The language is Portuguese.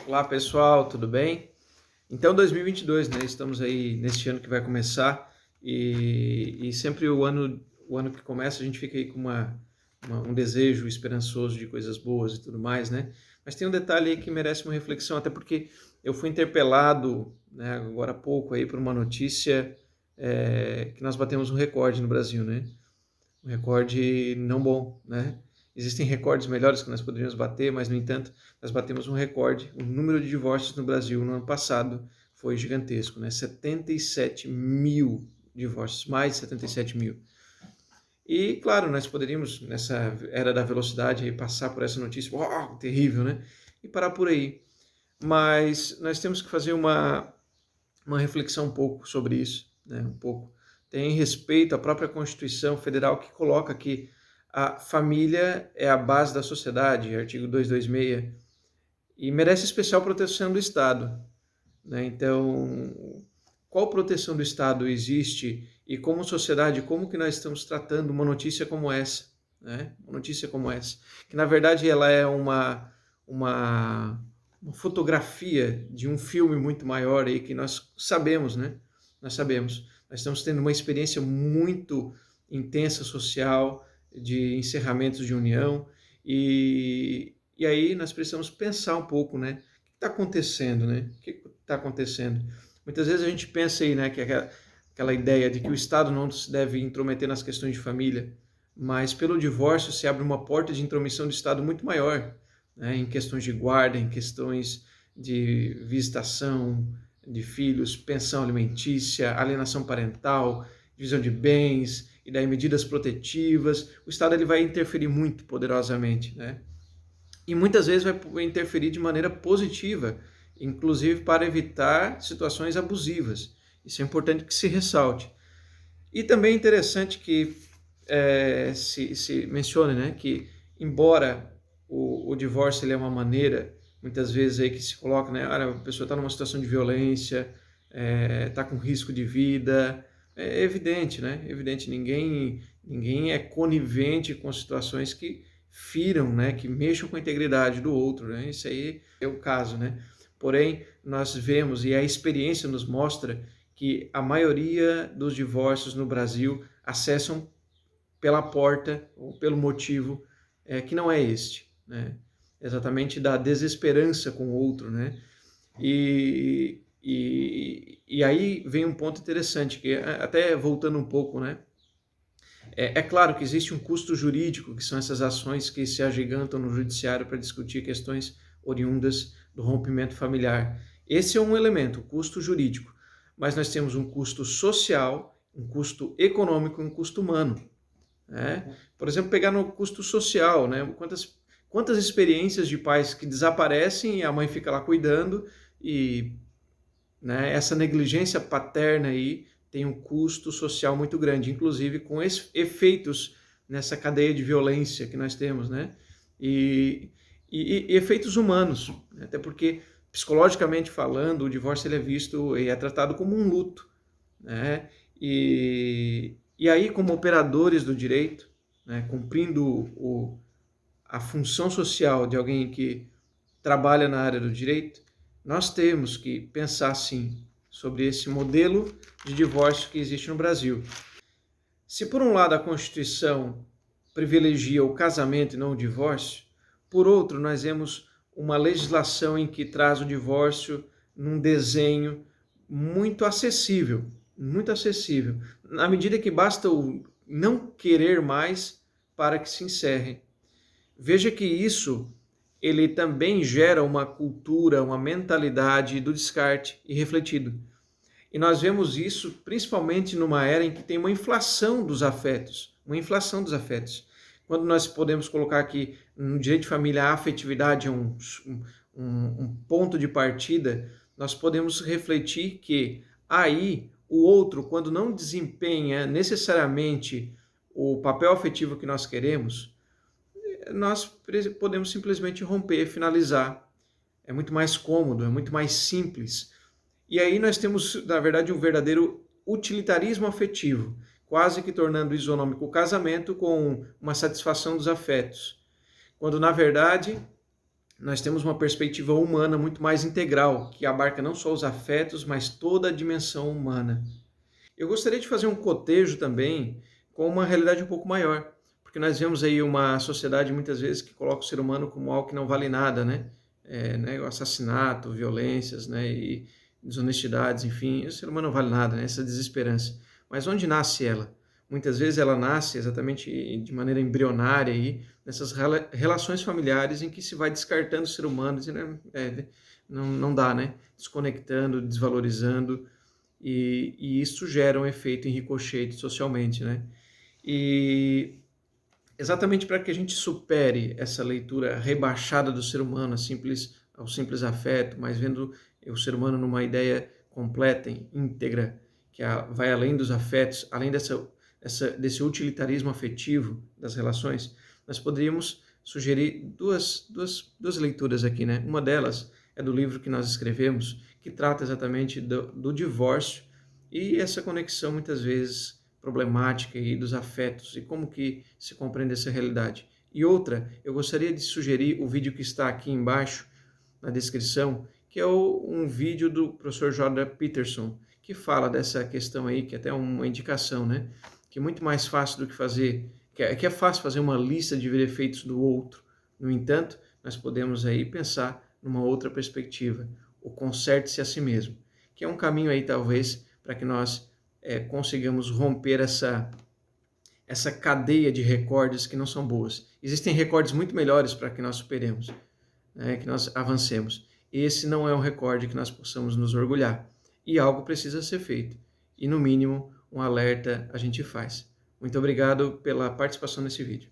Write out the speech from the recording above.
Olá pessoal, tudo bem? Então 2022, né? Estamos aí neste ano que vai começar e sempre o ano que começa a gente fica aí com um desejo esperançoso de coisas boas e tudo mais, né? Mas tem um detalhe aí que merece uma reflexão, até porque eu fui interpelado, né, agora há pouco aí por uma notícia que nós batemos um recorde no Brasil, né? Um recorde não bom, né? Existem recordes melhores que nós poderíamos bater, mas, no entanto, nós batemos um recorde. O número de divórcios no Brasil no ano passado foi gigantesco, né? 77 mil divórcios, mais de 77 mil. E, claro, nós poderíamos, nessa era da velocidade, passar por essa notícia, oh, terrível, né? E parar por aí. Mas nós temos que fazer uma reflexão um pouco sobre isso, né? Um pouco. Tem respeito à própria Constituição Federal que coloca que a família é a base da sociedade, artigo 226, e merece especial proteção do Estado, né? Então, qual proteção do Estado existe e como sociedade, como que nós estamos tratando uma notícia como essa, né? Uma notícia como essa, que na verdade ela é uma fotografia de um filme muito maior aí que nós sabemos, né? Nós sabemos. Nós estamos tendo uma experiência muito intensa social, de encerramentos de união, e aí nós precisamos pensar um pouco, né? O que está acontecendo, né? O que está acontecendo? Muitas vezes a gente pensa aí, né, que aquela ideia de que o Estado não se deve intrometer nas questões de família, mas pelo divórcio se abre uma porta de intromissão do Estado muito maior, né, em questões de guarda, em questões de visitação de filhos, pensão alimentícia, alienação parental, divisão de bens e daí medidas protetivas. O Estado ele vai interferir muito poderosamente, né? E muitas vezes vai interferir de maneira positiva, inclusive para evitar situações abusivas. Isso é importante que se ressalte. E também é interessante que se mencione, né, que embora o divórcio ele é uma maneira, muitas vezes aí que se coloca, né, a pessoa está numa situação de violência, está com risco de vida, é evidente, né, evidente, ninguém é conivente com situações que firam, né, que mexam com a integridade do outro, né, isso aí é o caso, né. Porém, nós vemos e a experiência nos mostra que a maioria dos divórcios no Brasil acessam pela porta ou pelo motivo que não é este, né? Exatamente da desesperança com o outro, né? E aí vem um ponto interessante, que até voltando um pouco, né? É claro que existe um custo jurídico, que são essas ações que se agigantam no judiciário para discutir questões oriundas do rompimento familiar. Esse é um elemento, o custo jurídico. Mas nós temos um custo social, um custo econômico e um custo humano, né? Por exemplo, pegar no custo social, né? Quantas experiências de pais que desaparecem e a mãe fica lá cuidando e, né, essa negligência paterna aí tem um custo social muito grande, inclusive com efeitos nessa cadeia de violência que nós temos, né? E efeitos humanos, né? Até porque, psicologicamente falando, o divórcio ele é visto e é tratado como um luto, né? E aí, como operadores do direito, né, cumprindo a função social de alguém que trabalha na área do direito, nós temos que pensar, sim, sobre esse modelo de divórcio que existe no Brasil. Se, por um lado, a Constituição privilegia o casamento e não o divórcio, por outro, nós vemos uma legislação em que traz o divórcio num desenho muito acessível, na medida que basta o não querer mais para que se encerre. Veja que isso ele também gera uma cultura, uma mentalidade do descarte irrefletido. E nós vemos isso principalmente numa era em que tem uma inflação dos afetos, Quando nós podemos colocar aqui no direito de família a afetividade é um ponto de partida, nós podemos refletir que aí o outro, quando não desempenha necessariamente o papel afetivo que nós queremos, nós podemos simplesmente romper, finalizar. É muito mais cômodo, é muito mais simples. E aí nós temos, na verdade, um verdadeiro utilitarismo afetivo, quase que tornando isonômico o casamento com uma satisfação dos afetos. Quando, na verdade, nós temos uma perspectiva humana muito mais integral, que abarca não só os afetos, mas toda a dimensão humana. Eu gostaria de fazer um cotejo também com uma realidade um pouco maior, porque nós vemos aí uma sociedade muitas vezes que coloca o ser humano como algo que não vale nada, né? O assassinato, violências, né? E desonestidades, enfim, o ser humano não vale nada, né? Essa desesperança. Mas onde nasce ela? Muitas vezes ela nasce exatamente de maneira embrionária aí, nessas relações familiares em que se vai descartando o ser humano, dizendo, não dá, né? Desconectando, desvalorizando, e isso gera um efeito em ricochete socialmente, né? E exatamente para que a gente supere essa leitura rebaixada do ser humano ao simples afeto, mas vendo o ser humano numa ideia completa, íntegra, que vai além dos afetos, além desse utilitarismo afetivo das relações, nós poderíamos sugerir duas leituras aqui, né? Uma delas é do livro que nós escrevemos, que trata exatamente do divórcio e essa conexão muitas vezes problemática e dos afetos e como que se compreende essa realidade. E outra, eu gostaria de sugerir o vídeo que está aqui embaixo na descrição, que é um vídeo do professor Jordan Peterson, que fala dessa questão aí, que é até uma indicação, né? Que é muito mais fácil do que fazer, que é fácil fazer uma lista de defeitos do outro. No entanto, nós podemos aí pensar numa outra perspectiva, o conserte-se a si mesmo, que é um caminho aí talvez para que nós consigamos romper essa cadeia de recordes que não são boas. Existem recordes muito melhores para que nós superemos, né, que nós avancemos. Esse não é um recorde que nós possamos nos orgulhar. E algo precisa ser feito. E, no mínimo, um alerta a gente faz. Muito obrigado pela participação nesse vídeo.